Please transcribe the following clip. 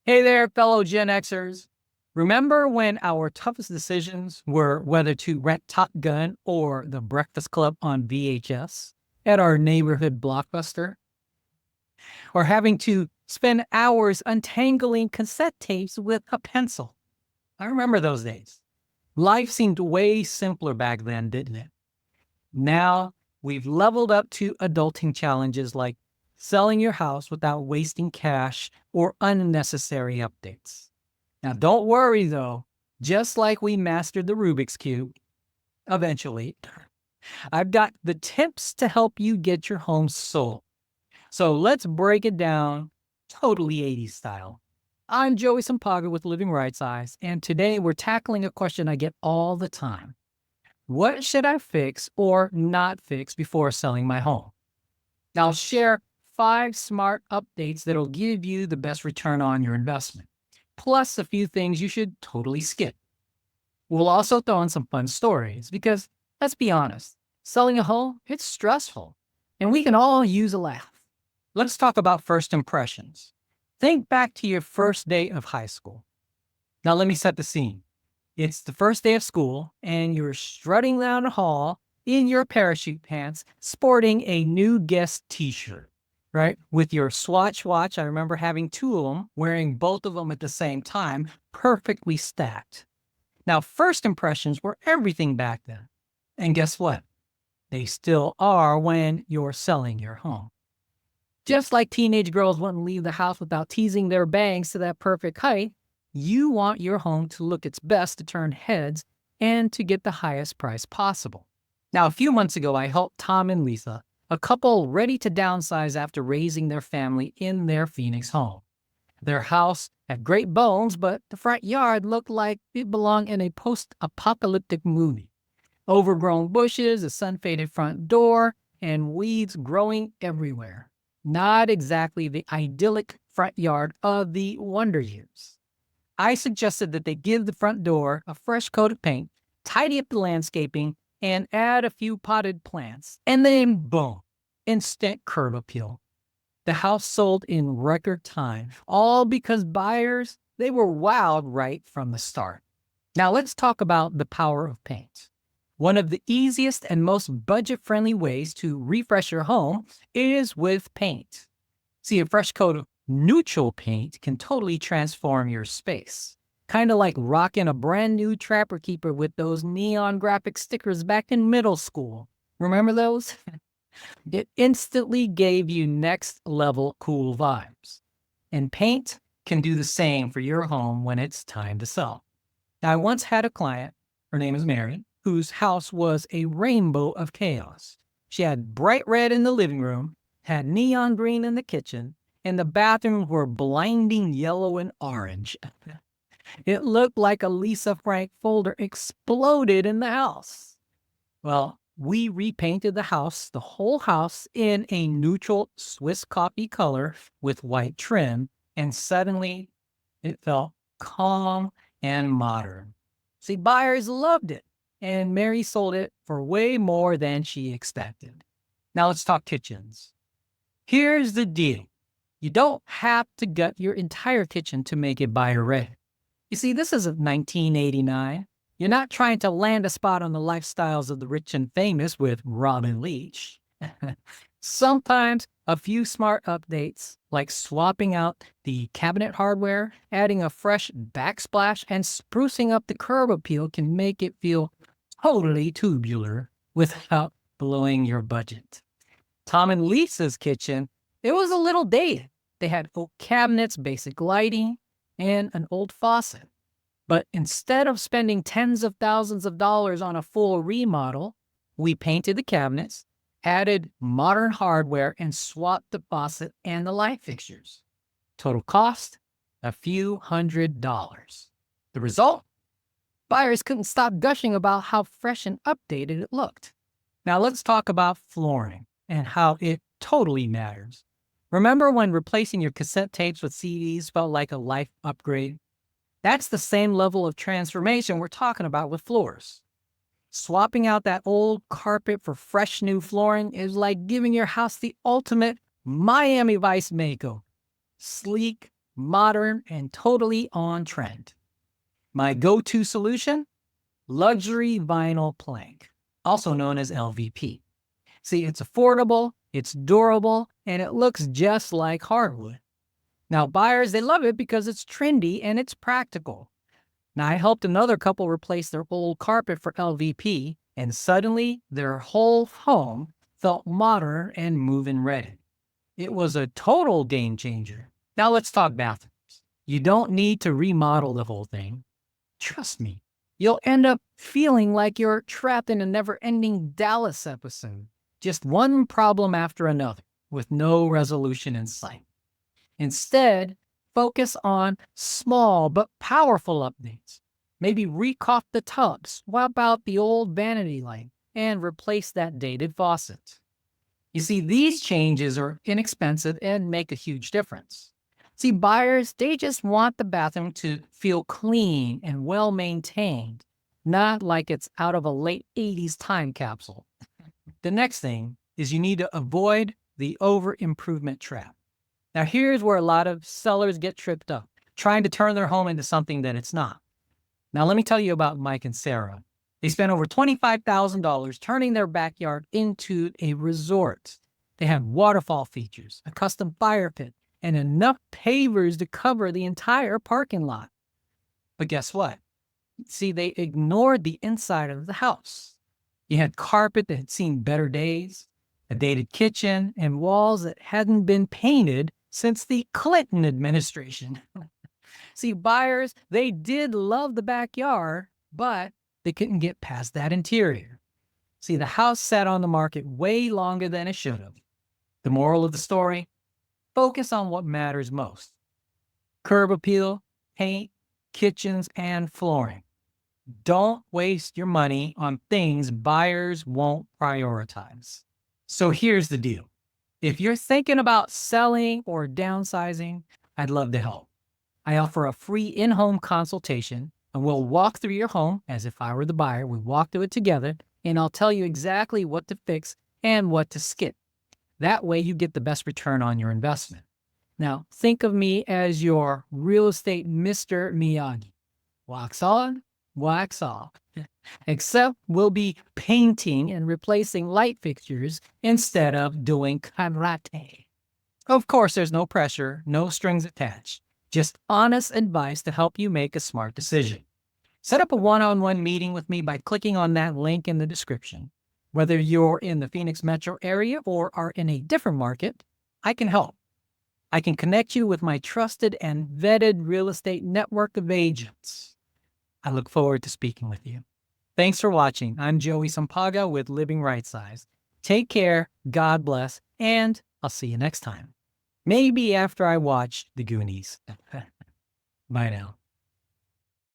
Hey there, fellow Gen Xers. Remember when our toughest decisions were whether to rent Top Gun or The Breakfast Club on VHS at our neighborhood Blockbuster? Or having to spend hours untangling cassette tapes with a pencil? I remember those days. Life seemed way simpler back then, didn't it? Now we've leveled up to adulting challenges like selling your house without wasting cash or unnecessary updates. Now, don't worry though, just like we mastered the Rubik's Cube, eventually, I've got the tips to help you get your home sold. So let's break it down totally 80s style. I'm Joey Sampaga with Living Rightsized, and today we're tackling a question I get all the time. What should I fix or not fix before selling my home? Now, I'll share 5 smart updates that'll give you the best return on your investment, plus a few things you should totally skip. We'll also throw in some fun stories because, let's be honest, selling a home, it's stressful, and we can all use a laugh. Let's talk about first impressions. Think back to your first day of high school. Now, let me set the scene. It's the first day of school, and you're strutting down the hall in your parachute pants, sporting a new guest t-shirt, right? With your Swatch watch. I remember having 2 of them, wearing both of them at the same time, perfectly stacked. Now, first impressions were everything back then. And guess what? They still are when you're selling your home. Just like teenage girls wouldn't leave the house without teasing their bangs to that perfect height, you want your home to look its best to turn heads and to get the highest price possible. Now, a few months ago, I helped Tom and Lisa, a couple ready to downsize after raising their family in their Phoenix home. Their house had great bones, but the front yard looked like it belonged in a post-apocalyptic movie. Overgrown bushes, a sun-faded front door, and weeds growing everywhere. Not exactly the idyllic front yard of the Wonder Years. I suggested that they give the front door a fresh coat of paint, tidy up the landscaping, and add a few potted plants. And then, boom, instant curb appeal. The house sold in record time, all because buyers, they were wowed right from the start. Now let's talk about the power of paint. One of the easiest and most budget-friendly ways to refresh your home is with paint. See, a fresh coat of neutral paint can totally transform your space. Kind of like rocking a brand new Trapper Keeper with those neon graphic stickers back in middle school. Remember those? It instantly gave you next level cool vibes. And paint can do the same for your home when it's time to sell. Now, I once had a client, her name is Mary, whose house was a rainbow of chaos. She had bright red in the living room, had neon green in the kitchen, and the bathrooms were blinding yellow and orange. It looked like a Lisa Frank folder exploded in the house. Well, we repainted the house, the whole house, in a neutral Swiss coffee color with white trim, and suddenly it felt calm and modern. See, buyers loved it, and Mary sold it for way more than she expected. Now let's talk kitchens. Here's the deal. You don't have to gut your entire kitchen to make it buyer ready. You see, this isn't 1989. You're not trying to land a spot on the lifestyles of the rich and famous with Robin Leach. Sometimes a few smart updates, like swapping out the cabinet hardware, adding a fresh backsplash, and sprucing up the curb appeal can make it feel totally tubular without blowing your budget. Tom and Lisa's kitchen, it was a little dated. They had oak cabinets, basic lighting, and an old faucet. But instead of spending tens of thousands of dollars on a full remodel, we painted the cabinets, added modern hardware, and swapped the faucet and the light fixtures. Total cost, a few $100s. The result? Buyers couldn't stop gushing about how fresh and updated it looked. Now let's talk about flooring and how it totally matters. Remember when replacing your cassette tapes with CDs felt like a life upgrade? That's the same level of transformation we're talking about with floors. Swapping out that old carpet for fresh new flooring is like giving your house the ultimate Miami Vice makeover. Sleek, modern, and totally on trend. My go-to solution? Luxury vinyl plank, also known as LVP. See, it's affordable, it's durable, and it looks just like hardwood. Now, buyers, they love it because it's trendy and it's practical. Now, I helped another couple replace their old carpet for LVP, and suddenly their whole home felt modern and move-in ready. It was a total game changer. Now, let's talk bathrooms. You don't need to remodel the whole thing. Trust me, you'll end up feeling like you're trapped in a never-ending Dallas episode. Just one problem after another, with no resolution in sight. Instead, focus on small but powerful updates. Maybe recaulk the tubs, swap out the old vanity light, and replace that dated faucet. You see, these changes are inexpensive and make a huge difference. See, buyers, they just want the bathroom to feel clean and well-maintained, not like it's out of a late 80s time capsule. The next thing is you need to avoid the over-improvement trap. Now, here's where a lot of sellers get tripped up, trying to turn their home into something that it's not. Now, let me tell you about Mike and Sarah. They spent over $25,000 turning their backyard into a resort. They had waterfall features, a custom fire pit, and enough pavers to cover the entire parking lot. But guess what? See, they ignored the inside of the house. You had carpet that had seen better days, a dated kitchen, and walls that hadn't been painted since the Clinton administration. See, buyers, they did love the backyard, but they couldn't get past that interior. See, the house sat on the market way longer than it should have. The moral of the story? Focus on what matters most. Curb appeal, paint, kitchens, and flooring. Don't waste your money on things buyers won't prioritize. So here's the deal. If you're thinking about selling or downsizing, I'd love to help. I offer a free in-home consultation, and we'll walk through your home as if I were the buyer. We walk through it together, and I'll tell you exactly what to fix and what to skip. That way you get the best return on your investment. Now, think of me as your real estate Mr. Miyagi. Wax on, wax off. Except we'll be painting and replacing light fixtures instead of doing karate. Of course, there's no pressure, no strings attached. Just honest advice to help you make a smart decision. Set up a one-on-one meeting with me by clicking on that link in the description. Whether you're in the Phoenix metro area or are in a different market, I can help. I can connect you with my trusted and vetted real estate network of agents. I look forward to speaking with you. Thanks for watching. I'm Joey Sampaga with Living Rightsized. Take care, God bless, and I'll see you next time. Maybe after I watch The Goonies. Bye now.